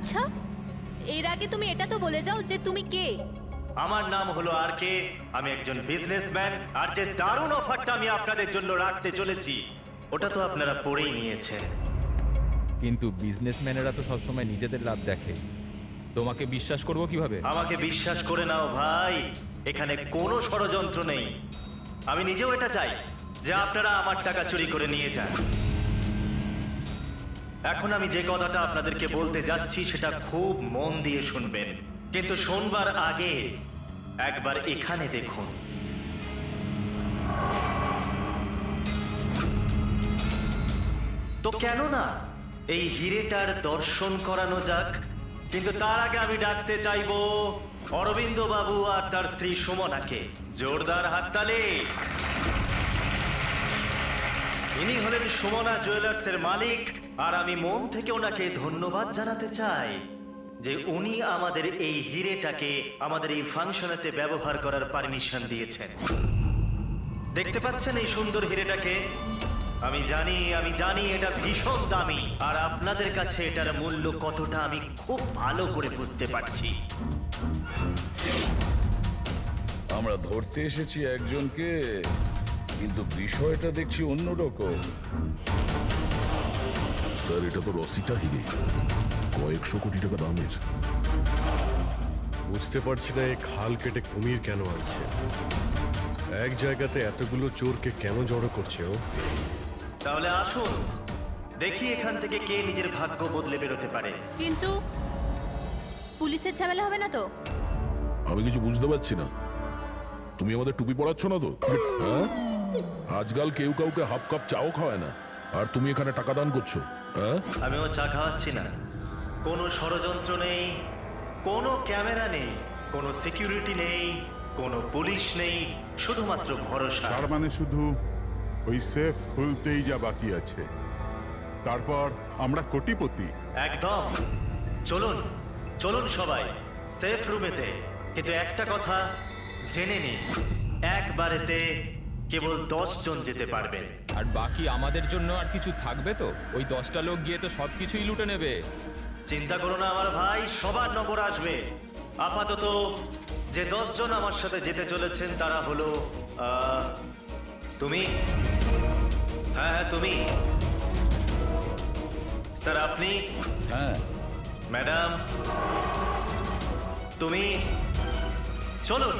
আচ্ছা, এর আগে তুমি এটা তো বলে যাও যে তুমি কে। আমার নাম হলো আর কে, আমি একজন বিজনেসম্যান। আর যে দারুণ অফারটা আমি আপনাদের জন্য রাখতে চলেছি ওটা তো আপনারা পড়েই নিয়েছেন। কিন্তু বিজনেসম্যানেরা তো সবসময় নিজেদের লাভ দেখে, তোমাকে বিশ্বাস করবো কিভাবে? আমাকে বিশ্বাস করে নাও ভাই, এখানে কোনো ষড়যন্ত্র নেই। আমি নিজেও এটা চাই যে আপনারা আমার টাকা চুরি করে নিয়ে যান। এখন আমি যে কথাটা আপনাদেরকে বলতে যাচ্ছি সেটা খুব মন দিয়ে শুনবেন, কিন্তু শোনবার আগে একবার এখানে দেখুন। তো কেন না এই হিরেটার দর্শন করানো যাক। কিন্তু তার আগে আমি ডাকতে চাইবো অরবিন্দ বাবু আর তার স্ত্রী সুমনাকে। জোরদার হাততালি। ইনি হলেন সুমনা জুয়েলার্সের মালিক, আর আমি মন থেকে ওনাকে ধন্যবাদ জানাতে চাই যে উনি আমাদের এই হিরেটাকে আমাদের এই ফাংশনেতে ব্যবহার করার পারমিশন দিয়েছেন। দেখতে পাচ্ছেন এই সুন্দর হিরেটাকে? আমি জানি এটা ভীষণ দামি, আর আপনাদের কাছে এটার মূল্য কতটা আমি খুব ভালো করে বুঝতে পারছি। আমরা ধরতে এসেছি একজনকে, কিন্তু বিষয়টা দেখছি অন্যরকম। স্যার, এটা তো রসিটা হিরে, কয়েকশো কোটি টাকা দামের। বুঝতে পারছি না এই খাল কেটে কুমির কেন আনছে। এক জায়গাতে এতগুলো চোরকে কেন জড়ো করছে ও? তাহলে আসুন দেখি এখান থেকে কে নিজের ভাগ্য বদলে বেরোতে পারে। কিন্তু পুলিশের ঝামেলা হবে না তো? আমি কিছু বুঝতে পারছি না। তুমি আমাদের টুপি পরাচ্ছ না তো? হ্যাঁ, আজকাল কেউ কাউকে হাফ কাপ চাও খাওয়ায় না, আর তুমি এখানে টাকা দান করছো। হ্যাঁ, আমিও চা খাওয়াচ্ছি না। কোনো ষড়যন্ত্র নেই, কোনো ক্যামেরা নেই, কোনো সিকিউরিটি নেই, কোনো পুলিশ নেই, শুধুমাত্র ভরসা। তার মানে শুধু ওই সেফ খুলতেই যা বাকি আছে, তারপর আমরা কোটিপতি। একদম। চলুন চলুন সবাই সেফ রুমেতে। কিন্তু একটা কথা জেনে নিন, একবারেতে কেবল 10 জন যেতে পারবেন। আর বাকি আমাদের জন্য আর কিছু থাকবে তো? ওই 10টা লোক গিয়ে তো সব কিছুই লুটে নেবে। চিন্তা করো না আমার ভাই, সবার নম্বর আসবে। আপাতত যে 10 জন আমার সাথে যেতে চলেছেন তারা হলো তুমি, হ্যাঁ তুমি, স্যার আপনি, হ্যাঁ, ম্যাডাম তুমি। চলুন।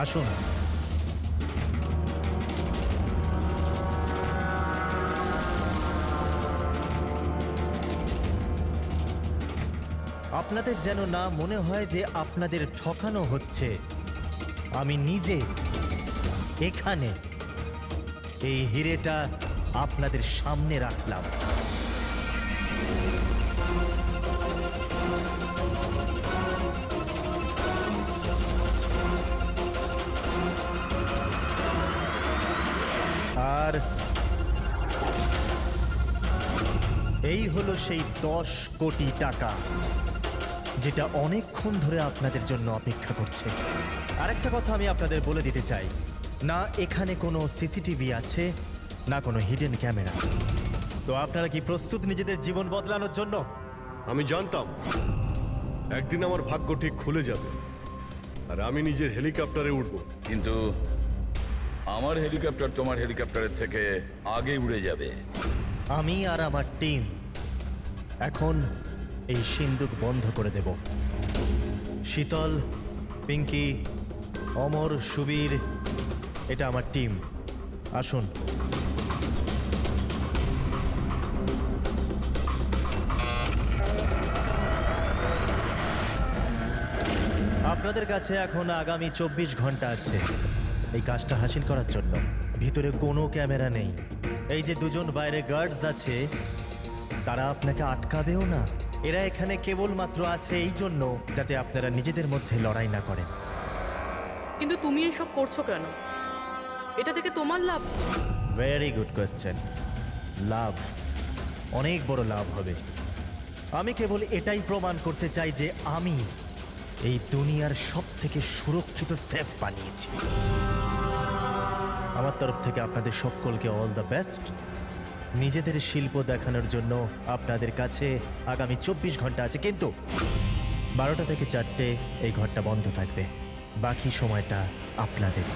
আসুন। আপনাদের যেন না মনে হয় যে আপনাদের ঠকানো হচ্ছে। আমি নিজে এখানে এই হিরেটা আপনাদের সামনে রাখলাম। আর এই হলো সেই 10 কোটি টাকা যেটা অনেকক্ষণ ধরে আপনাদের জন্য অপেক্ষা করছে। আরেকটা কথা আমি আপনাদের বলে দিতে চাই, না এখানে কোনো সিসিটিভি আছে, না কোনো হিডেন ক্যামেরা। তো আপনারা কি প্রস্তুত নিজেদের জীবন বদলানোর জন্য? আমি জানতাম একদিন আমার ভাগ্য ঠিক খুলে যাবে, আর আমি নিজের হেলিকপ্টারে উঠবো। কিন্তু আমার হেলিকপ্টার তোমার হেলিকপ্টারের থেকে আগে উড়ে যাবে। আমি আর আমার টিম এখন এই সিন্দুক বন্ধ করে দেব। শীতল, পিঙ্কি, অমর, সুবীর, এটা আমার টিম। আসুন। আপনাদের কাছে এখন আগামী 24 ঘন্টা আছে এই কাজটা হাসিল করার জন্য। ভিতরে কোনো ক্যামেরা নেই। এই যে দুজন বাইরে গার্ডস আছে, তারা আপনাকে আটকাবেও না। এরা এখানে কেবলমাত্র আছে এই জন্য যাতে আপনারা নিজেদের মধ্যে লড়াই না করেন। কিন্তু তুমি এসব করছো কেন? এটা থেকে তোমার লাভ কি? Very good question. লাভ, অনেক বড় লাভ হবে। আমি কেবল এটাই প্রমাণ করতে চাই যে আমি এই দুনিয়ার সব থেকে সুরক্ষিত সেফ বানিয়েছি। আমার তরফ থেকে আপনাদের সকলকে অল দ্য বেস্ট। নিজেদের শিল্প দেখানোর জন্য আপনাদের কাছে আগামী 24 ঘন্টা আছে, কিন্তু 12টা থেকে 4টে এই ঘরটা বন্ধ থাকবে। বাকি সময়টা আপনাদের।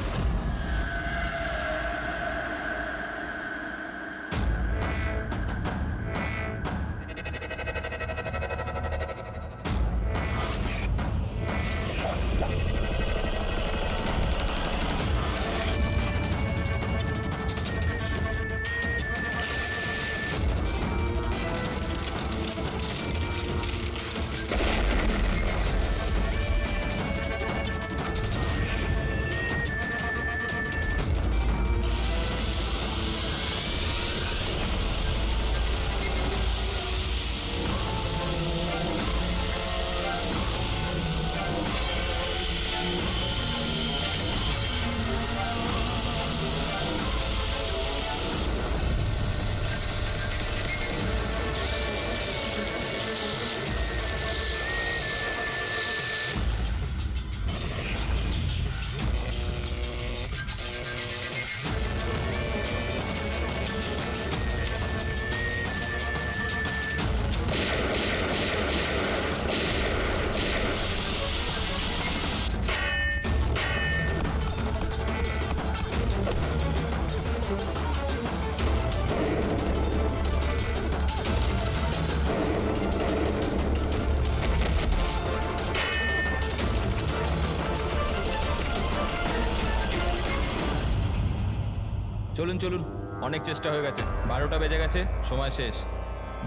চলুন চলুন, অনেক চেষ্টা হয়ে গেছে। 12টা বেজে গেছে, সময় শেষ।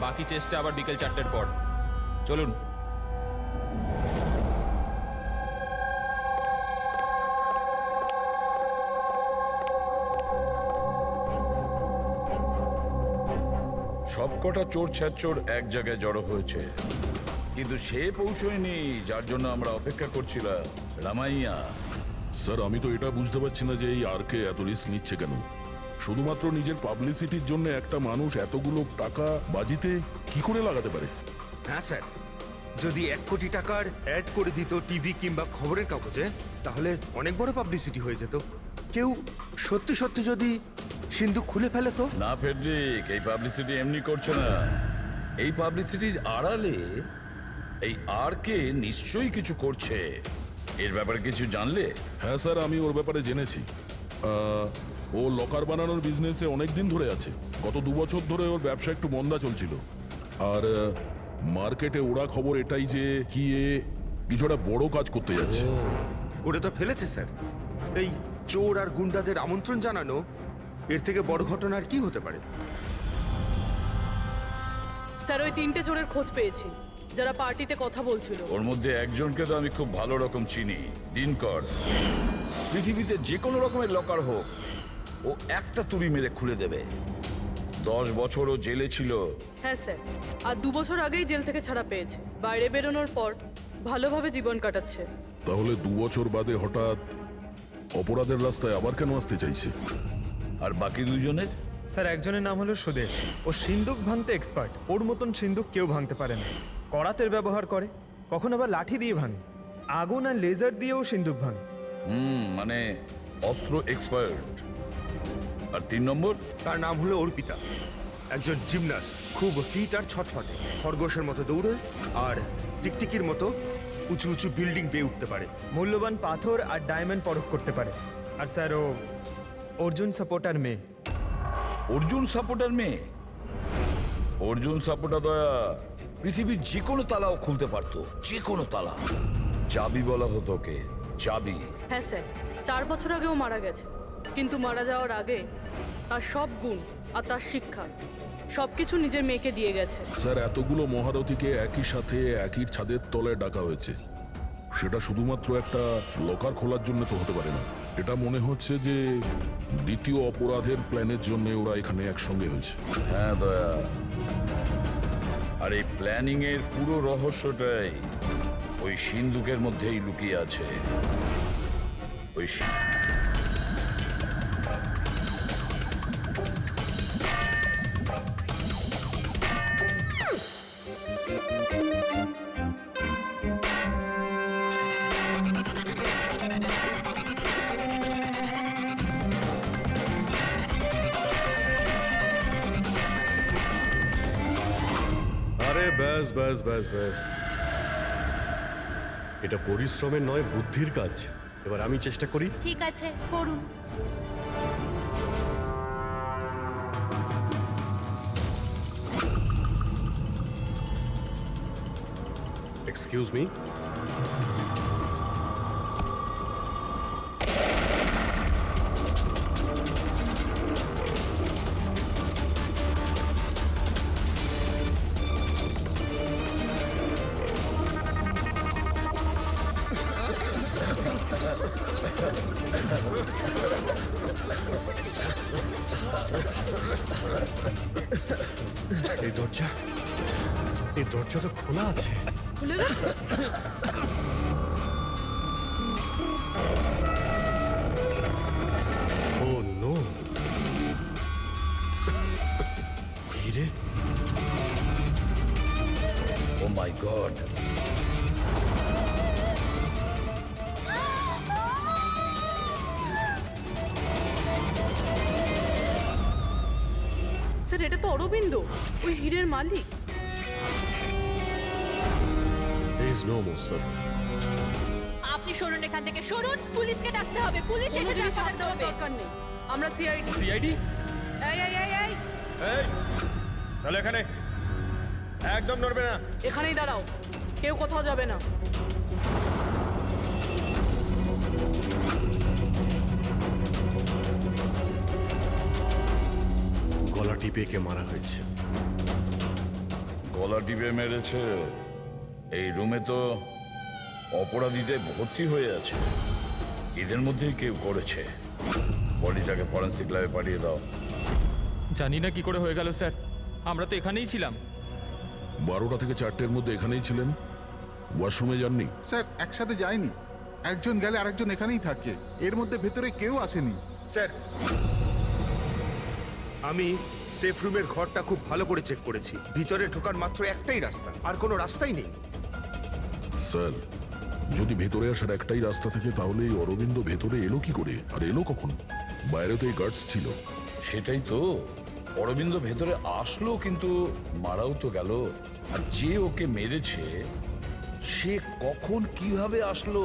বাকি চেষ্টা আবার বিকেল 4টের পর। চলুন। সবকটা চোর ছ্যাচোর এক জায়গায় জড়ো হয়েছে, কিন্তু সে পৌঁছয়নি যার জন্য আমরা অপেক্ষা করছিলাম। রামাইয়া, স্যার আমি তো এটা বুঝতে পারছি না যে এই আরকে এত রিস্ক নিচ্ছে কেন। শুধুমাত্র নিজের পাবলিসিটির জন্য একটা মানুষ এতগুলো টাকা বাজিতে কি করে লাগাতে পারে? হ্যাঁ স্যার, যদি 1 কোটি টাকার অ্যাড করে দিত টিভি কিংবা খবরের কাগজে, তাহলে অনেক বড় পাবলিসিটি হয়ে যেত। কেউ সত্যি সত্যি যদি সিন্ধুক খুলে ফেলে তো? না ফেডরিক, এই পাবলিসিটি এমনি করছে না। এই পাবলিসিটির আড়ালে এই আরকে নিশ্চয়ই কিছু করছে। এর ব্যাপারে কিছু জানলে? হ্যাঁ স্যার, আমি ওর ব্যাপারে জেনেছি। ও লকার বানানোর বিজনেসে অনেক দিন ধরে আছে। গত 2 বছর ধরে ওর ব্যবসা একটু মন্দা চলছিল। আর মার্কেটে ওরা খবর এটাই যে কি এ কিছুটা বড় কাজ করতে যাচ্ছে। করে তো ফেলেছে স্যার। এই চোর আর গুন্ডাদের আমন্ত্রণ জানানো, এর থেকে বড় ঘটনা আর কি হতে পারে? স্যার, ওই 3টে চোরের খোঁজ পেয়েছি যারা পার্টিতে কথা বলছিল। ওর মধ্যে একজনকে তো আমি খুব ভালো রকম চিনি, দিনকর। পৃথিবীতে যে কোনো রকমের লকার হোক, ও একটা তুড়ি মেরে খুলে দেবে। 10 বছর ও জেলে ছিল। হ্যাঁ স্যার, আর 2 বছর আগেই জেল থেকে ছাড়া পেয়েছে। বাইরে বেরোনোর পর ভালোভাবে জীবন কাটাচ্ছে। তাহলে 2 বছর বাদে হঠাৎ অপরাধের রাস্তায় আবার কেন আসতে চাইছে? আর বাকি দুজনের? স্যার, একজনের নাম হলো সুদেশ। ও সিন্দুক ভাঙতে এক্সপার্ট। ওর মতন সিন্দুক কেউ ভাঙতে পারে না। করাতের ব্যবহার করে, কখন আবার লাঠি দিয়ে ভাঙে, আগুন আর লেজার দিয়েও সিন্দুক ভাঙে। মানে অস্ত্র এক্সপার্ট। আর 3 নম্বর? তার নাম হলো অর্পিতা, একজন জিমনাস্ট। খুব ফিট আর ছটফটে, খরগোশের মতো দৌড়ে আর টিকটিকির মতো উঁচু উঁচু বিল্ডিং পেয়ে উঠতে পারে। মূল্যবান পাথর আর ডায়মন্ড পরখ করতে পারে। আর স্যার, ও অর্জুন সাপোর্টার মেয়ে। অর্জুন সাপোর্টার মেয়ে? অর্জুন সাপোর্টার দয়া পৃথিবীর যে কোনো তালাও খুলতে পারতো, যে কোনো তালা। চাবি বলা হতো ওকে, চাবি। হ্যাঁ স্যার, 4 বছর আগেও মারা গেছে। কিন্তু মারা যাওয়ার আগে তার সব গুণ আর তার শিক্ষা সবকিছু নিজের মেয়েকে দিয়ে গেছে। স্যার, এতগুলো মহারথীকে একই সাথে একই ছাদের তলায় ডাকা হয়েছে, সেটা শুধুমাত্র একটা লকার খোলার জন্য তো হতে পারে না। এটা মনে হচ্ছে যে দ্বিতীয় অপরাধের প্ল্যানের জন্য ওরা এখানে একসঙ্গে হয়েছে। হ্যাঁ দয়া, আর এই প্ল্যানিং এর পুরো রহস্যটাই ওই সিন্ধুকের মধ্যেই লুকিয়ে আছে। ওই আরে ব্যাস ব্যাস ব্যাস ব্যাস, এটা পরিশ্রমের নয়, বুদ্ধির কাজ। এবার আমি চেষ্টা করি। ঠিক আছে, করুন। এক্সকিউজ মি, এই দরজা তো খোলা আছে। খুলে দাও। ও নো, হিরে, ও মাই গড, স্যার এটা তো অরবিন্দ, ওই হীরের মালিক। Is no more sir. আপনি সরুন এখান থেকে, সরুন। পুলিশকে ডাকতে হবে, পুলিশ কোনো এসে জিনিস ডাকতে হাত দেওয়ার হবে। দরকার নেই, আমরা সিআইডি। সিআইডি? এই এই এই এই, এই চলো এখানে, একদম নড়বে না। এখানেই দাঁড়াও, কেউ কোথাও যাবে না। গলা টিপে কে মারা হয়েছে? গলা টিপে মেরেছে। এই রুমে তো অপরাধীদের ভর্তি হয়ে আছে, এদের মধ্যেই কেউ করেছে। বডিটাকে ফরেন্সিক ল্যাবে পাঠিয়ে দাও। জানি না কি করে হয়ে গেল স্যার, আমরা তো এখানেই ছিলাম। 12টা থেকে 4টের মধ্যে এখানেই ছিলেন, ওয়াশরুমে যাননি? স্যার একসাথে যায়নি, একজন গেলে আরেকজন এখানেই থাকে, এর মধ্যে ভেতরে কেউ আসেনি। স্যার, আমি সেফ রুমের ঘরটা খুব ভালো করে চেক করেছি। ভিতরে ঢোকার মাত্র একটাই রাস্তা, আর কোনো রাস্তাই নেই। স্যার, যদি ভেতরে আসার একটাই রাস্তা থাকে তাহলে এই অরবিন্দ ভেতরে এলো কি করে, আর এলো কখন? বাইরে তো এই গার্ডস ছিল। সেটাই তো, অরবিন্দ ভেতরে আসলো কিন্তু মারাও তো গেল। আর যে ওকে মেরেছে সে কখন কিভাবে আসলো?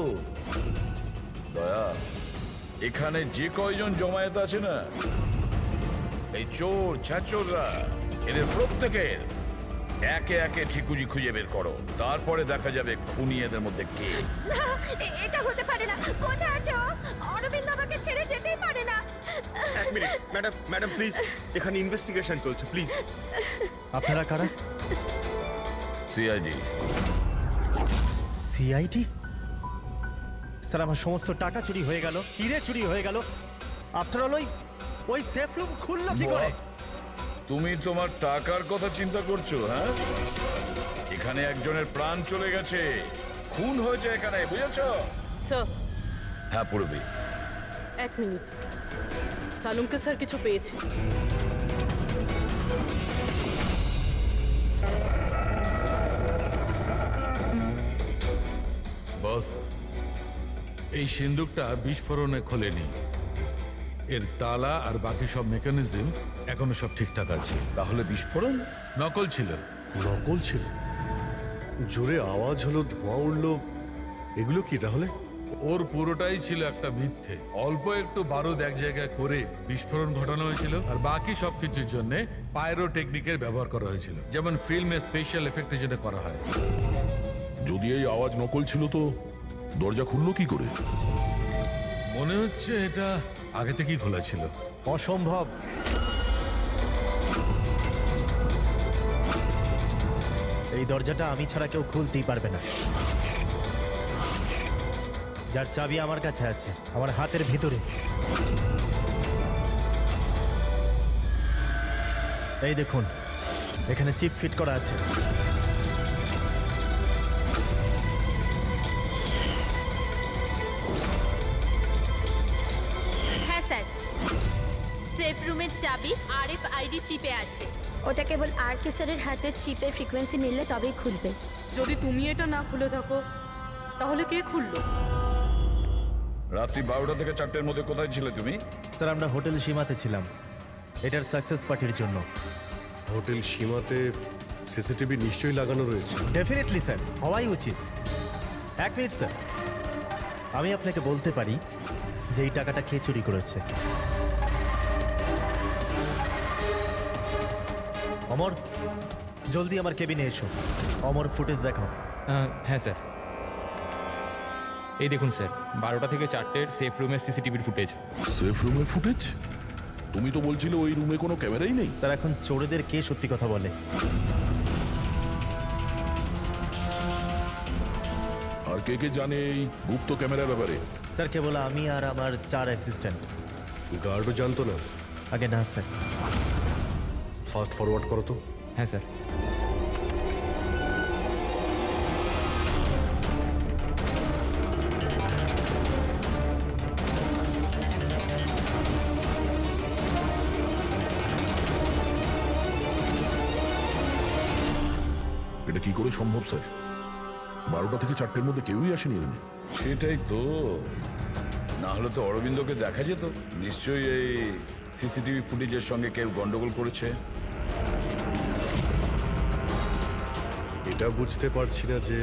দয়া, এখানে যে কয়জন জমায়েত আছে না, এই চোর ছাচোররা, এদের প্রত্যেকের একে একে ঠিকুজি খুঁজে বের করো, তারপরে দেখা যাবে খুনি এদের মধ্যে কে। এটা হতে পারে না। কোথায় আছে ও? অরবিন্দ আমাকে ছেড়ে যেতেই পারে না। এক মিনিট, ম্যাডাম ম্যাডাম প্লিজ, এখানে ইনভেস্টিগেশন চলছে, প্লিজ। আপনারা কারা? সিআইডি। সিআইডি? স্যার আমার সমস্ত টাকা চুরি হয়ে গেল, হিরে চুরি হয়ে গেল, আফটার অল ওই সেফ রুম খুললো কি করে? তুমি তোমার টাকার কথা চিন্তা করছো? হ্যাঁ, এখানে একজনের প্রাণ চলে গেছে, খুন হয়েছে এখানে, বুঝেছো? স্যার হ্যাঁ পুরবি। এক মিনিট, সালুমকে স্যার কিছু পেয়েছে। বস, এই সিন্দুকটা বিস্ফোরণে খোলেনি, এর তালা আর বাকি সব মেকানিজম এখনো সব ঠিকঠাক আছে। তাহলে বিস্ফোরণ নকল ছিল। নকল ছিল? জোরে আওয়াজ হলো, ধোঁয়া উঠলো, এগুলো কি তাহলে? ওর পুরোটাই ছিল একটা মিথ্যে। অল্প একটু বারুদ এক জায়গায় করে বিস্ফোরণ ঘটানো হয়েছিল, আর বাকি সবকিছুর জন্য পাইরো টেকনিকের ব্যবহার করা হয়েছিল, যেমন ফিল্মে স্পেশাল এফেক্টের জন্য করা হয়। যদি এই আওয়াজ নকল ছিল তো দরজা খুললো কি করে? মনে হচ্ছে এটা আগে থেকেই খোলা ছিল। অসম্ভব। এই দরজাটা আমি ছাড়া কেউ খুলতেই পারবে না। যার চাবি আমার কাছে আছে, আমার হাতের ভিতরে। এই দেখুন, এখানে চিপ ফিট করা আছে। হ্যাঁ স্যার, সেফ রুমের চাবি RFID চিপে আছে। ওটা কেবল আর কে স্যারের হাতের চিপের ফ্রিকোয়েন্সি মিললে তবেই খুলবে। যদি তুমি এটা না খুলে থাকো তাহলে কে খুললো? রাত্রি 12টা থেকে 4টের মধ্যে কোথায় ছিলে তুমি? স্যার আমরা হোটেল সীমাতে ছিলাম এটার সাকসেস পার্টির জন্য। হোটেল সীমাতে সিসিটিভি নিশ্চয়ই লাগানো রয়েছে। ডেফিনেটলি স্যার, হওয়াই উচিত। 1 মিনিট স্যার, আমি আপনাকে বলতে পারি যে এই টাকাটা কে চুরি করেছে। অমর, জলদি আমার কেবিনে এসো। অমর, ফুটেজ দেখাও। হ্যাঁ স্যার, এই দেখুন স্যার 12টা থেকে 4টের সেফ রুমের সিসিটিভির ফুটেজ। সেফ রুমের ফুটেজ? তুমি তো বলছিলে ওই রুমে কোনো ক্যামেরাই নেই। স্যার এখন চোরেদের কে সত্যি কথা বলে? আর কে কে জানে এই গুপ্ত ক্যামেরার ব্যাপারে? স্যার কেবল আমি আর আমার 4 অ্যাসিস্ট্যান্ট। গার্ডও জানতো না? আগে না স্যার। ফাস্ট ফরওয়ার্ড করো তো। হ্যাঁ স্যার। এটা কি করে সম্ভব স্যার? 12টা থেকে 4টের মধ্যে কেউই আসেনি এখানে। সেটাই তো, না হলে তো অরবিন্দকে দেখা যেত। নিশ্চয়ই এই সিসিটিভি ফুটেজের সঙ্গে কেউ গন্ডগোল করেছে। এটা বুঝতে পারছি না যে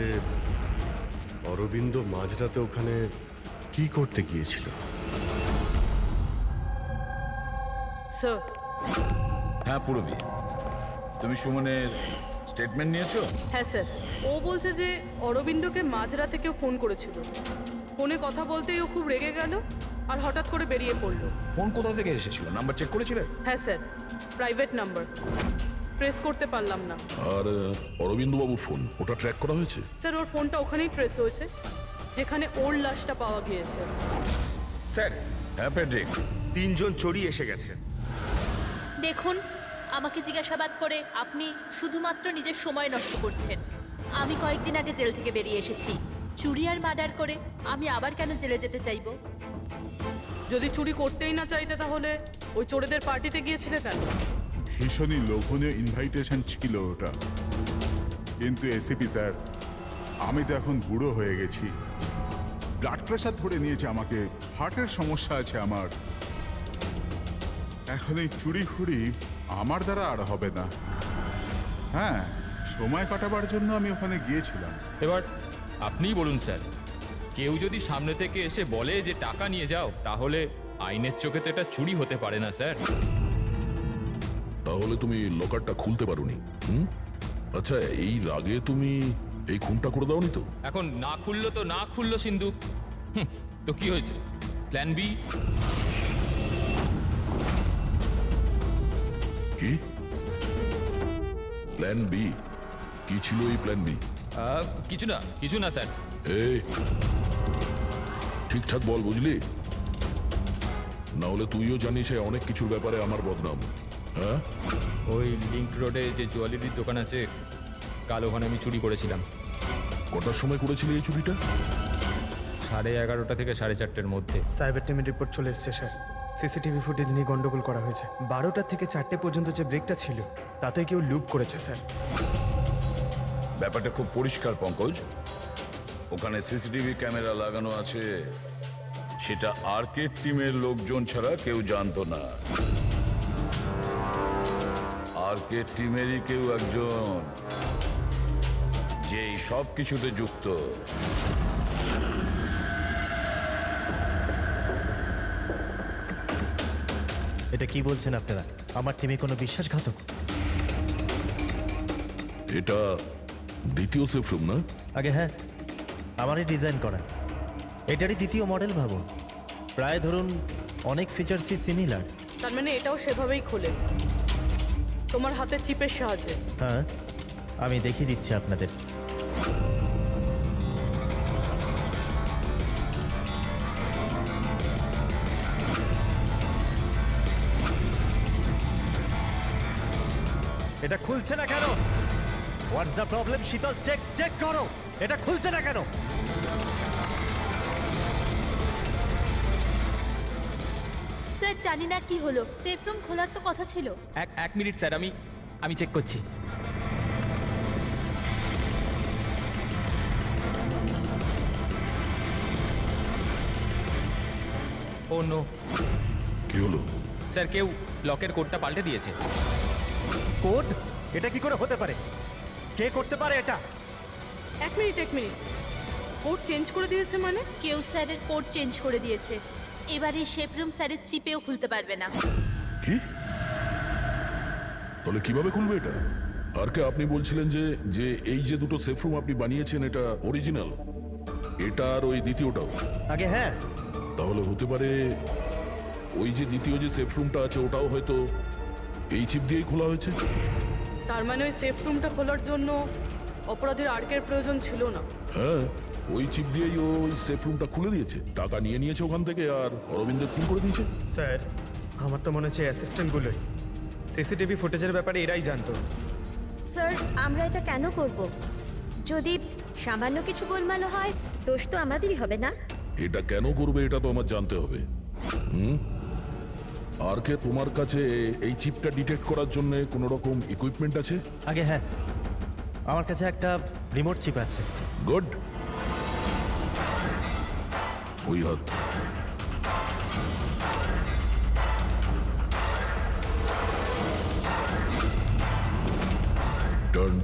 অরবিন্দ মাঝরাতে ওখানে কি করতে গিয়েছিল। স্যার, হ্যাঁ পুরবি, তুমি সুমনের স্টেটমেন্ট নিয়েছো? হ্যাঁ স্যার, ও বলছে যে অরবিন্দকে মাঝরাতে কেউ ফোন করেছিল। ফোনে কথা বলতেই ও খুব রেগে গেল আর হঠাৎ করে বেরিয়ে পড়লো। ফোন কোথা থেকে এসেছিল? নাম্বার চেক করেছিলে? হ্যাঁ স্যার, প্রাইভেট নাম্বার, প্রেস করতে পারলাম না। আর অরবিন্দ বাবুর ফোন, ওটা ট্র্যাক করা হয়েছে? স্যার ওর ফোনটা ওখানেই ট্রেস হয়েছে যেখানে ওর লাশটা পাওয়া গিয়েছে। স্যার, হ্যাঁ প্যাট্রিক, 3 জন চোরই এসে গেছে। দেখুন, আমাকে জিজ্ঞাসাবাদ করে আপনি শুধুমাত্র নিজের সময় নষ্ট করছেন। আমি কয়েকদিন আগে জেল থেকে বেরিয়ে এসেছি। চুরি আর মার্ডার করে আমি আবার কেন জেলে যেতে চাইবো? যদি চুরি করতেই না চাইতে তাহলে ওই চোরেদের পার্টিতে গিয়েছিলে কেন? ভীষণই লোভনীয় ইনভাইটেশন ছিল ওটা। কিন্তু এসিপি স্যার, আমি তো এখন বুড়ো হয়ে গেছি। ব্লাড প্রেশার ধরে নিয়েছে আমাকে, হার্টের সমস্যা আছে আমার। এখন এই চুরি ফুরি আমার দ্বারা আর হবে না। হ্যাঁ, সময় কাটাবার জন্য আমি ওখানে গিয়েছিলাম। এবার আপনিই বলুন স্যার, কেউ যদি সামনে থেকে এসে বলে যে টাকা নিয়ে যাও, তাহলে আইনের চোখে তো এটা চুরি হতে পারে না স্যার। তাহলে তুমি লকারটা খুলতে পারোনি? আচ্ছা, এই রাগে তুমি এই খুনটা করে দাওনি তো? এখন না খুললো তো না খুললো সিন্ধু, তো কি হয়েছে? Plan B? কি প্ল্যান বি? কি ছিল এই প্ল্যান বি? কিছু না স্যার। এই ঠিকঠাক বল, বুঝলি? না হলে তুইও জানিস অনেক কিছুর ব্যাপারে আমার বদনাম। হ্যাঁ, ওই লিংক রোডে যে জুয়েলারির দোকান আছে, কাল ওখানে আমি চুরি করেছিলাম। কটার সময় করেছিলি এই চুরিটা? 11:30 থেকে 4:30-এর মধ্যে। সাইবার টিমের রিপোর্ট চলে এসছে স্যার। সিসিটিভি ফুটেজ নিয়ে গন্ডগোল করা হয়েছে। 12টা থেকে 4টে পর্যন্ত যে ব্রেকটা ছিল তাতে কেউ লুপ করেছে স্যার। ব্যাপারটা খুব পরিষ্কার পঙ্কজ। ওখানে সিসিটিভি ক্যামেরা লাগানো আছে, সেটা আর্কেড টিমের লোকজন ছাড়া কেউ জানতো না। আর্কেড টিমেরই কেউ একজন যে এই সব কিছুতে যুক্ত। এটা কি বলছেন আপনারা? আমার টিমে কোনো বিশ্বাসঘাতক? এটা দ্বিতীয় সেফ রুম না? আগে হ্যাঁ, আমারই ডিজাইন করা। এটারই দ্বিতীয় মডেল ভাবুন। প্রায় ধরুন অনেক ফিচার্সই সিমিলার। তার মানে এটাও সেভাবেই খোলে, তোমার হাতে চিপের সাহায্যে? হ্যাঁ, আমি দেখিয়ে দিচ্ছি আপনাদের। এটা খুলছে না কেন? What's the problem? শীতল, চেক করো, এটা খুলছে না কেন? স্যার জানি না কি হলো, সেফ রুম খোলার তো কথা ছিল। এক মিনিট স্যার, আমি আমি চেক করছি। ও নো কি হলো? স্যার, কেউ লকের কোডটা পাল্টে দিয়েছে। কোড? এটা কি করে হতে পারে? কে করতে পারে এটা? এক মিনিট কোড চেঞ্জ করে দিয়েছে মানে? কেউ স্যারের কোড চেঞ্জ করে দিয়েছে। এবার এই শেফ রুম স্যারের চিপেও খুলতে পারবে না। কি? তাহলে কিভাবে খুলবে এটা? আর কে আপনি বলছিলেন যে যে এই যে দুটো সেফ রুম আপনি বানিয়েছেন এটা অরিজিনাল, এটা আর ওই দ্বিতীয়টাও? আগে হ্যাঁ। তাহলে হতে পারে ওই যে দ্বিতীয় যে সেফ রুমটা আছে ওটাও হয়তো এই চিপ দিয়েই খোলা হয়েছে। তার মানে ওই সেফ রুমটা খোলার জন্য অপরাধীর আর্কের প্রয়োজন ছিল না। হ্যাঁ, ওই চিপ দিয়েই ও ওই সেফ রুমটা খুলে দিয়েছে, টাকা নিয়ে নিয়েছে ওখান থেকে আর অরবিন্দের খুন করে দিয়েছে। স্যার, আমার তো মনে হচ্ছে অ্যাসিস্ট্যান্টগুলোই সিসিটিভি ফুটেজের ব্যাপারে এরাই জানতো। স্যার, আমরা এটা কেন করব? যদি সামান্য কিছু গোলমাল হয়, দোষ তো আমাদেরই হবে না? এটা কেন করবে এটা তো আমার জানতে হবে। আর কে তোমার কাছে এই চিপটা ডিটেক্ট করার জন্য কোনো রকম ইকুইপমেন্ট আছে? আগে হ্যাঁ, আমার কাছে একটা রিমোট চিপ আছে। গুড। ওই হাত। টার্ন।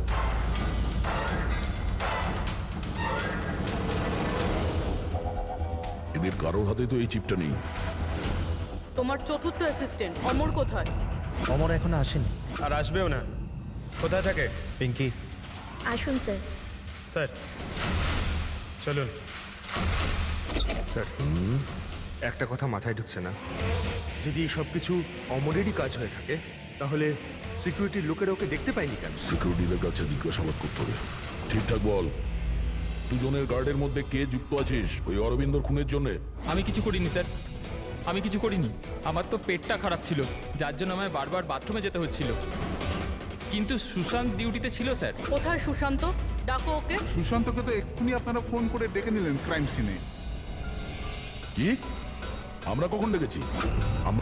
এদের কারোর হাতে তো এই চিপটা নেই। তোমার চতুর্থ অ্যাসিস্ট্যান্ট অমর কোথায়? অমর এখনো আসেনি। আর আসবেও না। কোথায় থাকে? পিঙ্কি। আসুন স্যার। স্যার চলুন। স্যার, একটা কথা মাথায় ঢুকছে না। যদি সব কিছু অমরেরই কাজ হয়ে থাকে, তাহলে সিকিউরিটির লোকেরা ওকে দেখতে পায়নি কেন? সিকিউরিটিদের কাছে জিজ্ঞাসাবাদ করতে হবে। ঠিকঠাক বল, দুজনের গার্ডের মধ্যে কে যুক্ত আছিস ওই অরবিন্দর খুনের জন্য? আমি কিছু করিনি স্যার, আমি কিছু করিনি। আমার তো পেটটা খারাপ ছিল, যার জন্য আমায় বারবার বাথরুমে যেতে হচ্ছিল। কিন্তু সুশান্ত ডিউটিতে ছিল স্যার। কোথায় সুশান্ত? ডাকো ওকে। সুশান্তকে তো এক্ষুনি আপনারা ফোন করে ডেকে নিলেন ক্রাইম সিনে। কি? আমরা কখন ডেকেছি?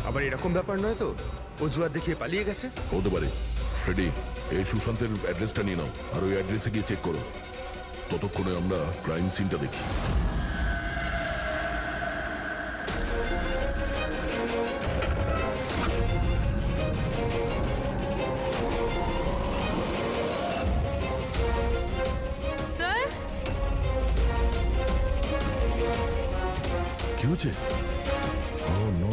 আবার এরকম ব্যাপার নয় তো অজুহাত দেখিয়ে পালিয়ে গেছে? হতে পারে। ফ্রেডি, এই সুশান্তের অ্যাড্রেসটা নিয়ে নাও আর ওই অ্যাড্রেসে গিয়ে চেক করো। ততক্ষণে আমরা ক্রাইম সিনটা দেখি। স্যার, কি হচ্ছে? Oh, no.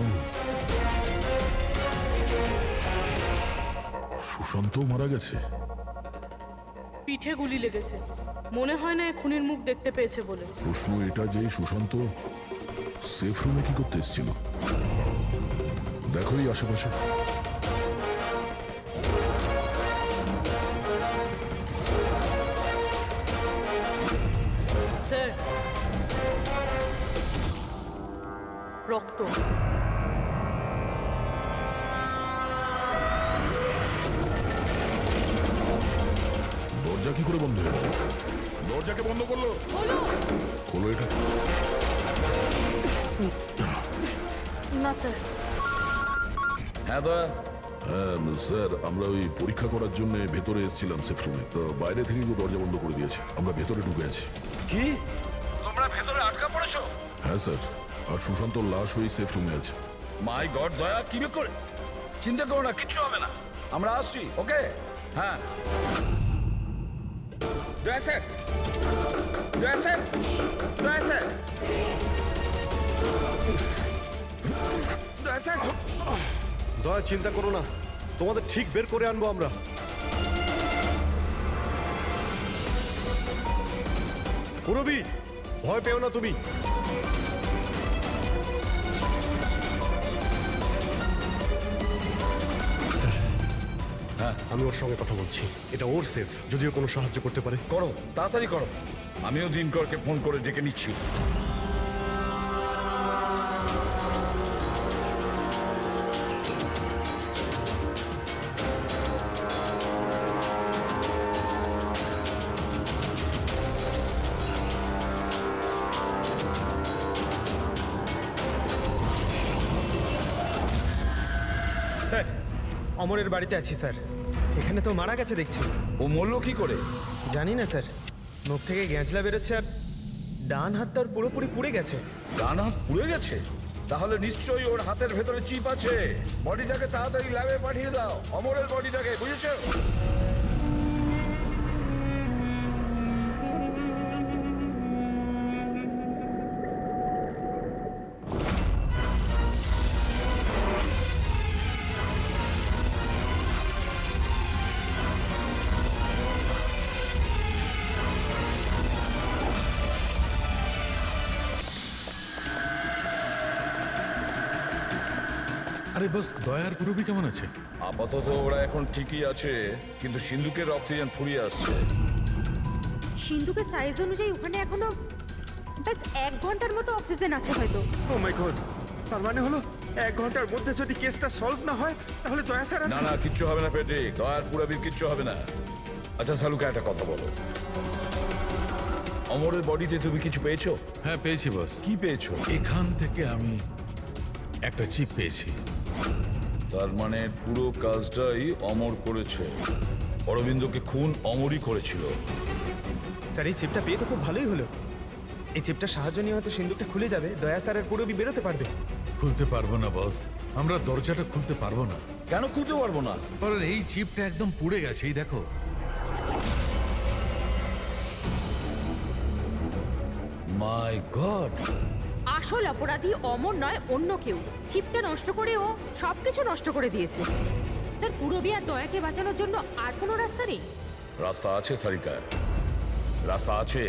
সুশান্ত মারা গেছে। পিঠে গুলি লেগেছে। মনে হয় না এ খুনির মুখ দেখতে পেয়েছে বলে। প্রশ্ন এটা যে সুশান্ত সেফ রুমে কি করতে এসেছিল? দেখো এই আশেপাশে। স্যার, রক্ত। দরজা কি করে বন্ধ হলো? দরজাকে বন্ধ করলো? হলো খোলো এটা। না স্যার। হ্যাঁ দয়া। হ্যাঁ স্যার, আমরা ওই পরীক্ষা করার জন্য ভেতরে এসেছিলাম সেফ রুমে, তো বাইরে থেকে কেউ দরজা বন্ধ করে দিয়েছে। আমরা ভেতরে ঢুকে আছি। কি? তোমরা ভেতরে আটকা পড়েছো? হ্যাঁ স্যার, আর সুশান্তর লাশ ওই সেফ রুমে আছে। মাই গড দয়া, কি করে? চিন্তা করো না, কিচ্ছু হবে না। আমরা আসছি, ওকে? হ্যাঁ। দয়া স্যার, দয়া স্যার, দয়া স্যার, দয়া স্যার। দয়া, চিন্তা করো না, তোমাদের ঠিক বের করে আনবো আমরা। পুরবি, ভয় পেও না তুমি। স্যার, হ্যাঁ, আমি ওর সঙ্গে কথা বলছি। এটা ওর সেফ, যদিও কোনো সাহায্য করতে পারে। করো, তাড়াতাড়ি করো। আমিও দিনকরকে ফোন করে ডেকে নিচ্ছি। স্যার, অমরের বাড়িতে আছি স্যার। এখানে তো মারা গেছে দেখছি। ও মরল কি করে? জানি না স্যার, মুখ থেকে গ্যাঁজলা বেরোচ্ছে আর ডান হাতটা ওর পুরোপুরি পুড়ে গেছে। ডান হাত পুড়ে গেছে? তাহলে নিশ্চয়ই ওর হাতের ভেতরে চিপ আছে। বডিটাকে তাড়াতাড়ি ল্যাবে পাঠিয়ে দাও, অমরের বডিটাকে, বুঝেছো? আরে বস, দয়ার পুরবি কেমন আছে? আপাতত ওরা এখন ঠিকই আছে, কিন্তু সিন্ধুকের অক্সিজেন ফুরিয়ে আসছে। সিন্ধুকের সাইজ অনুযায়ী ওখানে এখনো ব্যাস 1 ঘন্টার মতো অক্সিজেন আছে হয়তো। ও মাই গড, তার মানে হলো 1 ঘন্টার মধ্যে যদি কেসটা সলভ না হয় তাহলে দয়া স্যার না না, কিচ্ছু হবে না পেট্রিক, দয়ার পুরবির কিচ্ছু হবে না। আচ্ছা সালুকা, একটা কথা বলো, অমরের বডিতে তুমি কিছু পেয়েছো? হ্যাঁ পেয়েছি বস। কি পেয়েছো? এখান থেকে আমি একটা চিপ পেয়েছি। তার মানে পুরো কাজটাই অমর করেছে। অরবিন্দকে খুন অমরই করেছিল। স্যার এই চিপটা পেয়ে তো খুব ভালোই হলো। এই চিপটার সাহায্য নিয়ে হয়তো সিন্ধুকটা খুলে যাবে, দয়া স্যারের পুরবি বেরোতে পারবে। খুলতে পারবো না বস, আমরা দরজাটা খুলতে পারবো না। কেন খুলতে পারবো না? কারণ এই চিপটা একদম পুড়ে গেছে, এই দেখো। মাই গড! আসল অপরাধী অমর নয়, অন্য কেউ। চিপটা নষ্ট করে ও সবকিছু নষ্ট করে দিয়েছে। স্যার পুরবি আর দয়াকে বাঁচানোর জন্য আর কোনো রাস্তা নেই? রাস্তা আছে সারিকা, রাস্তা আছে।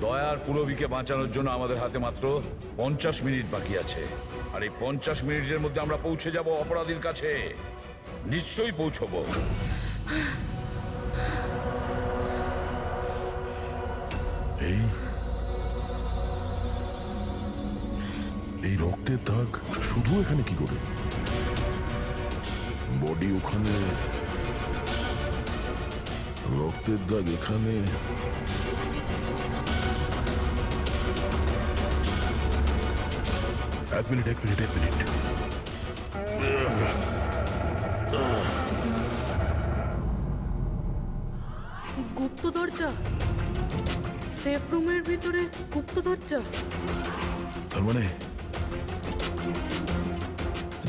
দয়ার পুরবিকে বাঁচানোর জন্য আমাদের হাতে মাত্র 50 মিনিট বাকি আছে। আর এই 50 মিনিটের মধ্যে আমরা পৌঁছে যাব অপরাধীর কাছে। নিশ্চয়ই পৌঁছবো। এই রক্তের দাগ শুধু এখানে কি করে? বডি ওখানে, রক্তের দাগ এখানে। এক মিনিট। গুপ্ত দরজা, সেফ রুমের ভিতরে গুপ্ত দরজা। তার মানে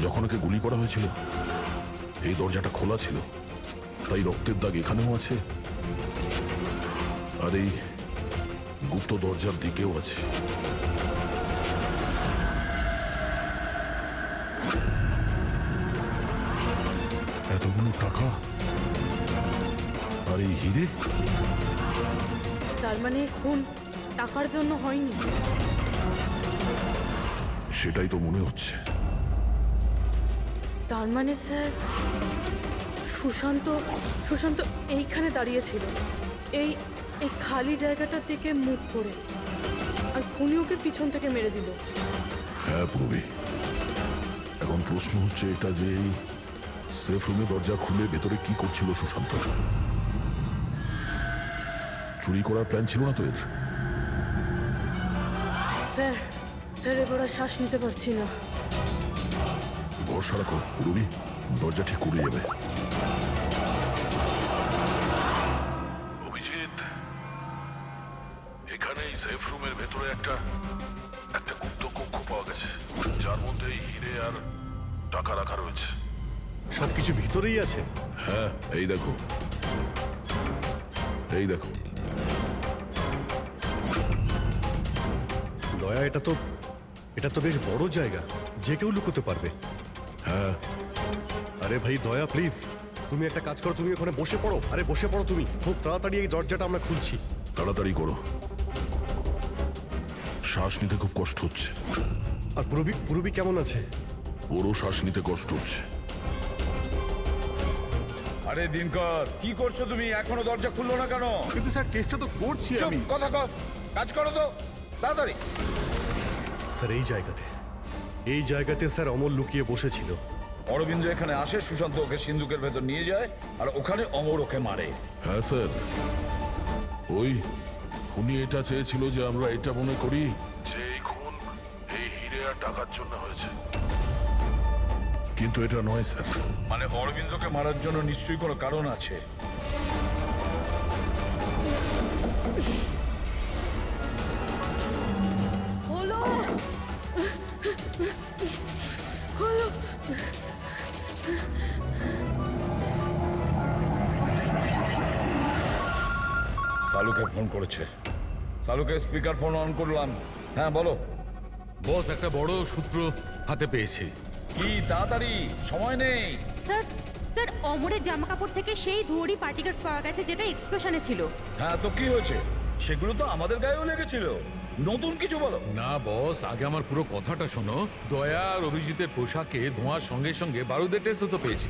যখন ওকে গুলি করা হয়েছিল এই দরজাটা খোলা ছিল, তাই রক্তের দাগ এখানেও আছে আর এই গুপ্ত দরজার দিকেও আছে। এতগুলো টাকা আর এই হিরে, তার মানে খুন টাকার জন্য হয়নি। সেটাই তো মনে হচ্ছে। তার মানে স্যার সুশান্ত এইখানে দাঁড়িয়েছিল, এই এই খালি জায়গাটার দিকে মুখ করে, আর খুনি ওকে পিছন থেকে মেরে দিল। হ্যাঁ পূর্বে, এখন প্রশ্ন হচ্ছে এটা যে এই সেফ রুমে দরজা খুলে ভেতরে কি করছিল সুশান্ত? চুরি করার প্ল্যান ছিল না তো এর? স্যার এবার আর শ্বাস নিতে পারছি না। ভরসা রাখো পূর্বী, দরজা ঠিক করে যাবে। অভিজিৎ, এখানে এই সেফ রুমের ভেতরে একটা গুপ্ত কক্ষ পাওয়া গেছে, যার মধ্যে এই হিরে আর টাকা রাখা রয়েছে। সবকিছু ভিতরেই আছে? হ্যাঁ, এই দেখো। দয়া, এটা তো বেশ বড় জায়গা, যে কেউ লুকোতে পারবে। হ্যাঁ। আরে ভাই দয়া, প্লিজ তুমি একটা কাজ করো, তুমি ওখানে বসে পড়ো। আরে বসে পড়ো তুমি, খুব তাড়াতাড়ি এই দরজাটা আমরা খুলছি। তাড়াতাড়ি করো, শ্বাস নিতে খুব কষ্ট হচ্ছে। আর পুরবি কেমন আছে? ওরও শ্বাস নিতে কষ্ট হচ্ছে। আরে দিনকর, কি করছো তুমি? এখনো দরজা খুললো না কেন? কিন্তু স্যার চেষ্টা তো করছি আমি। কথা কর, কাজ করো তো তাড়াতাড়ি। স্যার এই জায়গাতে স্যার অমর লুকিয়ে বসেছিল। অরবিন্দ এখানে আসে, সুশান্ত ওকে সিন্ধুকের ভেতর নিয়ে যায়, আর ওখানে অমর ওকে মারে। হ্যাঁ স্যার, ওই খুনি এটা চেয়েছিল যে আমরা এটা মনে করি যে এই খুন এই হিরে আর টাকার জন্য হয়েছে। কিন্তু এটা নয় স্যার। মানে অরবিন্দকে মারার জন্য নিশ্চয়ই কোনো কারণ আছে। হলো হলো সালুকে ফোন করেছে। সালুকে স্পিকার ফোন অন করলাম। হ্যাঁ বলো। বস, একটা বড় সূত্র হাতে পেয়েছি। কি তাড়াতাড়ি, সময় নেই। স্যার স্যার অমরের জামা কাপড় থেকে সেই ধুয়োরই পার্টিকেলস পাওয়া গেছে যেটা এক্সপ্লোশনে ছিল। হ্যাঁ তো কি হয়েছে? সেগুলো তো আমাদের গায়েও লেগেছিল। নতুন কিছু বলো। না বস, আগে আমার পুরো কথাটা শোনো। দয়া আর অভিজিতের পোশাকে ধোঁয়ার সঙ্গে সঙ্গে বারুদের টেস্টও তো পেয়েছি,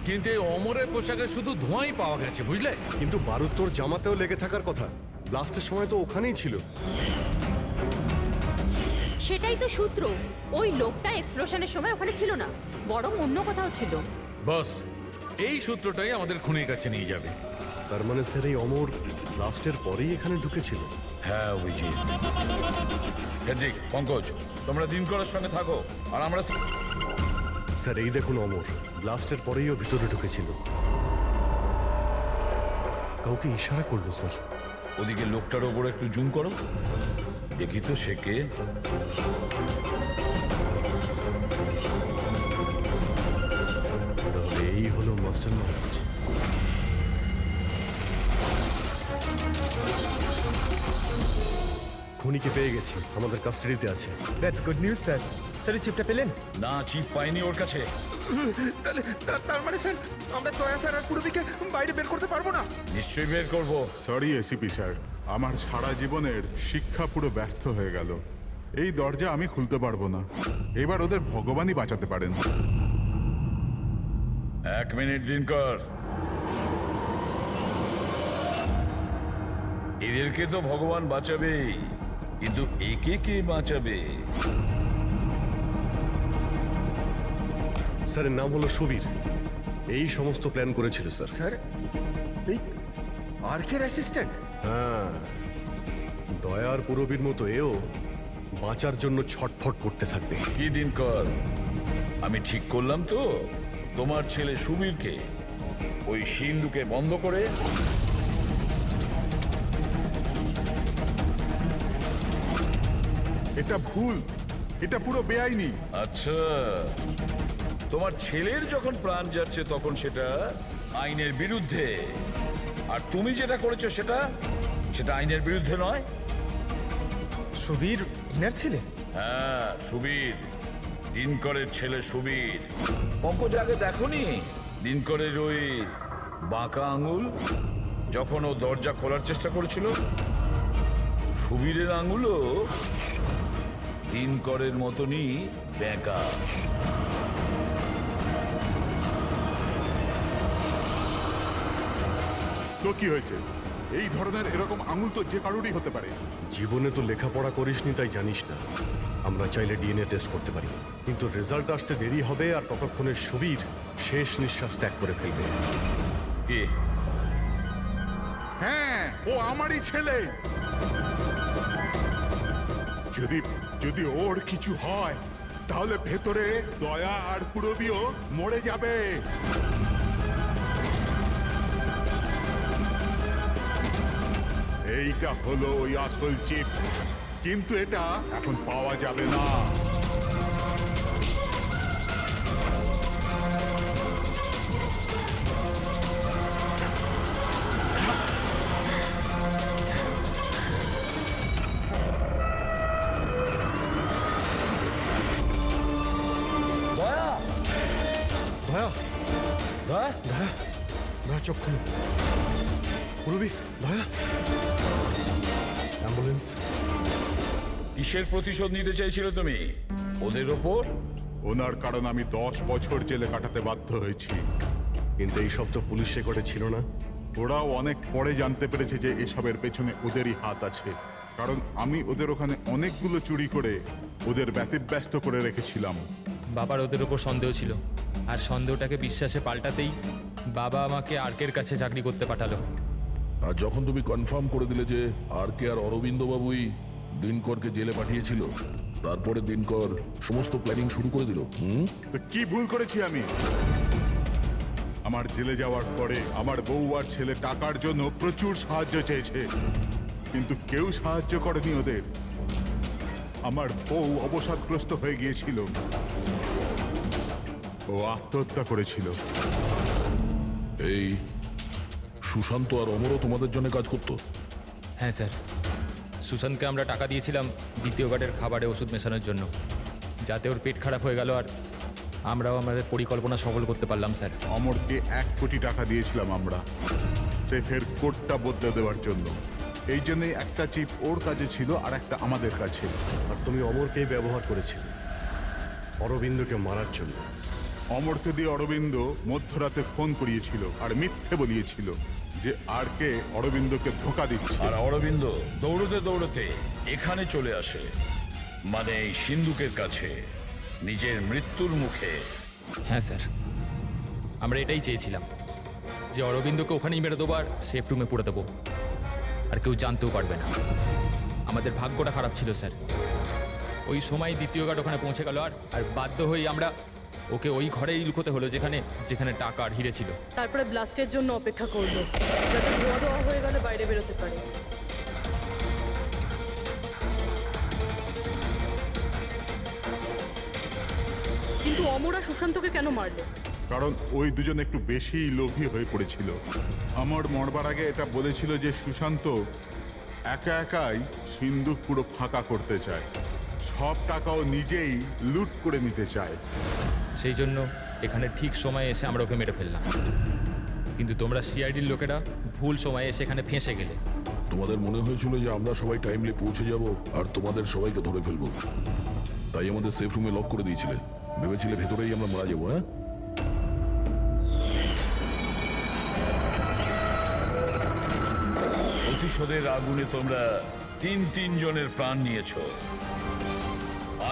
কিন্তু এই অমরের পোশাকে শুধু ধোঁয়াই পাওয়া গেছে, বুঝলে? কিন্তু বারুদ তোর জামাতেও লেগে থাকার কথা। ব্লাস্টের সময় তো ওখানেই ছিল। সেটাই তো সূত্র। ওই লোকটা এক্সপ্লোশনের সময় ওখানে ছিল না, বরং অন্য কোথাও ছিল। বস, এই সূত্রটাই আমাদের খুনির কাছে নিয়ে যাবে। তার মানে স্যার এই অমর ব্লাস্টের পরেই এখানে ঢুকেছিল। হ্যাঁ অভিজিৎ। হেড্রিক, পঙ্কজ, তোমরা দিন করার সঙ্গে থাকো আর আমরা। স্যার এই দেখুন, অমর ব্লাস্টের পরেই ও ভিতরে ঢুকেছিল। কাউকে ইশারা করলো স্যার। ওদিকে লোকটার ওপর একটু জুম করো, দেখি তো সে কে। তাহলে এই হলো মাস্টারমাইন্ড। খুনিকে পেয়ে গেছি, আমাদের কাস্টাডিতে আছে। That's good news sir. Sir এই চিপটা পেলেন? না, চিপ পাইনি ওর কাছে। তাহলে তার মানে স্যার আমরা দয়া স্যার আর পুরবিকে বাইরে বের করতে পারবো না? নিশ্চয়ই বের করবো। সরি এসিপি স্যার, আমার সারা জীবনের শিক্ষা পুরো ব্যর্থ হয়ে গেল। এই দরজা আমি খুলতে পারবো না। এবার ওদের ভগবানই বাঁচাতে পারেন। 1 মিনিট দিনকর। এদেরকে তো ভগবান বাঁচাবেই, কিন্তু একে কে বাঁচাবে? স্যারের নাম হলো সুবীর। এই সমস্ত প্ল্যান করেছিল স্যার। স্যার, এই আর্কের অ্যাসিস্ট্যান্ট? হ্যাঁ, দয়ার পুরবীর মতো এও বাঁচার জন্য ছটফট করতে থাকবে। কি দিনকর, আমি ঠিক করলাম তো? তোমার ছেলে সুবীরকে ওই সিন্ধুকে বন্ধ করে এটা ভুল, এটা পুরো বেআইনি। আচ্ছা, তোমার ছেলের যখন প্রাণ যাচ্ছে তখন সেটা আইনের বিরুদ্ধে, আর তুমি যেটা করেছো সেটা আইনের বিরুদ্ধে নয়। সুবীর ইনার ছেলে? হ্যাঁ, সুবীর, দিনকরের ছেলে সুবীর। পঙ্কজ, আগে দেখোনি দিনকরের ওই বাঁকা আঙুল যখন ও দরজা খোলার চেষ্টা করেছিল? সুবীরের আঙুলও দিনকরের মতনই বেঁকা। তো কি হয়েছে? এই ধরনের এরকম আঙুল তো যে কারোরই হতে পারে। জীবনে তো লেখাপড়া করিসনি, তাই জানিস না। আমরা চাইলে ডিএনএ টেস্ট করতে পারি, কিন্তু রেজাল্ট আসতে দেরি হবে, আর ততক্ষণে সুবীর শেষ নিঃশ্বাস ত্যাগ করে ফেলবে। কে? হ্যাঁ, ও আমারই ছেলে। যদি ওর কিছু হয় তাহলে ভেতরে দয়া আর পুরবিও মরে যাবে। এইটা হলো ওই আসল চিপ, কিন্তু এটা এখন পাওয়া যাবে না। দয়া, দয়া, দয়া, দয়া, চোখ খুলো। পুরবি, দয়া, অ্যাম্বুলেন্স। কিসের প্রতিশোধ নিতে চাইছিল তুমি ওদের ওপর? ওনার কারণ আমি 10 বছর জেলে কাটাতে বাধ্য হয়েছি। কিন্তু এই সব তো পুলিশ রেকর্ডে ছিল না। ওরাও অনেক পরে জানতে পেরেছে যে এসবের পেছনে ওদেরই হাত আছে, কারণ আমি ওদের ওখানে অনেকগুলো চুরি করে ওদের ব্যতিব্যস্ত করে রেখেছিলাম। বাবার ওদের ওপর সন্দেহ ছিল, আর সন্দেহটাকে বিশ্বাসে পাল্টাতেই বাবা আমাকে আর্কের কাছে চাকরি করতে পাঠালো। আর যখন তুমি কনফার্ম করে দিলে যে আর কে আর অরবিন্দ বাবুই দিনকরকে জেলে পাঠিয়েছিল, তারপরে দিনকর সমস্ত প্ল্যানিং শুরু করে দিল। তো কি ভুল করেছি আমি? আমার জেলে যাওয়ার পরে আমার বউ আর ছেলে টাকার জন্য প্রচুর সাহায্য চেয়েছে, কিন্তু কেউ সাহায্য করেনি ওদের। আমার বউ অবসাদগ্রস্ত হয়ে গিয়েছিল, ও আত্মহত্যা করেছিল। এই সুশান্ত আর অমরও তোমাদের জন্য কাজ করতো? হ্যাঁ স্যার, সুশান্তকে আমরা টাকা দিয়েছিলাম দ্বিতীয় গার্ডের খাবারে ওষুধ মেশানোর জন্য, যাতে ওর পেট খারাপ হয়ে গেল আর আমরাও আমাদের পরিকল্পনা সফল করতে পারলাম স্যার। অমরকে 1 কোটি টাকা দিয়েছিলাম আমরা সেফের কোডটা বদলে দেওয়ার জন্য। এই জন্যই একটা চিপ ওর কাছে ছিল আর একটা আমাদের কাছে। আর তুমি অমরকেই ব্যবহার করেছিলে অরবিন্দকে মারার জন্য। অমরকে দিয়ে অরবিন্দ মধ্যরাতে ফোন করিয়েছিল আর মিথ্যে বলিয়েছিল যে আর কে অরবিন্দকে ধোকা দিচ্ছে। আর অরবিন্দ দৌড়তে দৌড়তে এখানে চলে আসে, মানে এই সিন্ধুকের কাছে, নিজের মৃত্যুর মুখে। হ্যাঁ স্যার, আমরা এটাই চেয়েছিলাম যে অরবিন্দকে ওখানেই মেরে দেবো আর সেফ রুমে পুরে দেবো, আর কেউ জানতেও পারবে না। আমাদের ভাগ্যটা খারাপ ছিল স্যার, ওই সময় দ্বিতীয় গার্ড ওখানে পৌঁছে গেল আর বাধ্য হয়ে আমরা ওকে ওই ঘরেই লুকোতে হলো যেখানে টাকা আর হিরে ছিল। তারপরে ব্লাস্টের জন্য অপেক্ষা করলো, যাতে ধোয়া ধোয়া হয়ে গেলে বাইরে বেরোতে পারে। কিন্তু অমরা সুশান্তকে কেন মারলো? কারণ ওই দুজন একটু বেশি লোভী হয়ে পড়েছিল। অমর মরবার আগে এটা বলেছিল যে সুশান্ত একা একাই সিন্ধুক পুরো ফাঁকা করতে চায়, সব টাকাও নিজেই লুট করে নিতে চায়। সেই জন্য এখানে ঠিক সময়ে এসে আমরা ওকে মেরে ফেললাম, কিন্তু তোমরা সিআইডির লোকেরা ভুল সময়ে এসে এখানে ফেঁসে গেলে। তোমাদের মনে হয়েছিল যে আমরা সবাই টাইমলি পৌঁছে যাব আর তোমাদের সবাইকে ধরে ফেলবো, তাই আমাদের সেফ রুমে লক করে দিয়েছিলে। ভেবেছিলে ভেতরেই আমরা মারা যাবো। হ্যাঁ, প্রতিশোধের আগুনে তোমরা তিন জনের প্রাণ নিয়েছো।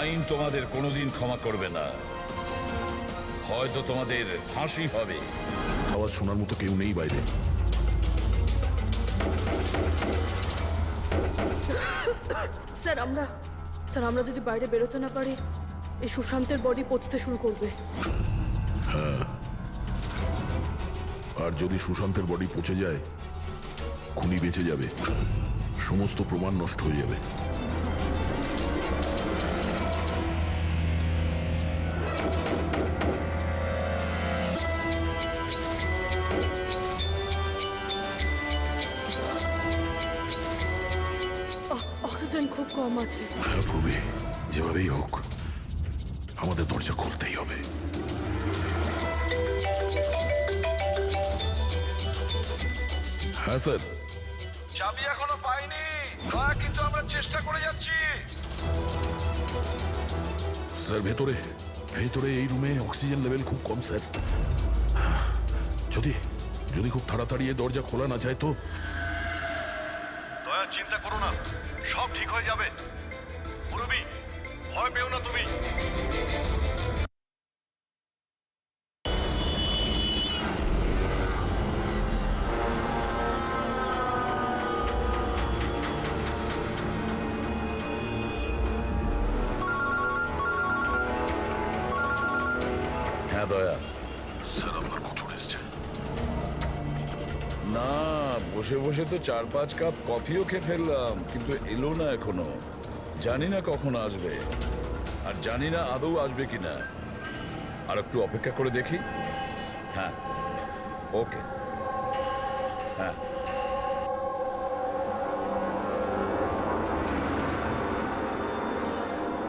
আইন তোমাদের কোনোদিন ক্ষমা করবে না, হয়তো তোমাদের ফাঁসি হবে। আওয়াজ শোনার মতো কেউ নেই বাইরে। স্যার আমরা যদি বাইরে বেরোতে না পারি, এই সুশান্তের বডি পচতে শুরু করবে। আর যদি সুশান্তের বডি পচে যায়, খুনি বেঁচে যাবে, সমস্ত প্রমাণ নষ্ট হয়ে যাবে। অক্সিজেন খুব কম আছে। হ্যাঁ প্রবি, যেভাবেই হোক আমাদের দরজা খুলতেই হবে। হ্যাঁ স্যার। চাবি এখনো পাইনি, কিন্তু আমরা চেষ্টা করে যাচ্ছি। স্যার ভেতরে এই রুমে অক্সিজেন লেভেল খুব কম স্যার। যদি খুব তাড়াতাড়ি এই দরজা খোলা না যায় তো। দয়া, চিন্তা করো না, সব ঠিক হয়ে যাবে। মুরবি, ভয় পেও না তুমি। হ্যাঁ দয়া। স্যার আপনার কচুর এসছে। না, বসে বসে তো 4-5 কাপ কফিও খেয়ে ফেললাম, কিন্তু এলো না এখনো। জানি না কখন আসবে, আর জানি না আদৌ আসবে কিনা। আর একটু অপেক্ষা করে দেখি। হ্যাঁ, ওকে, হ্যাঁ।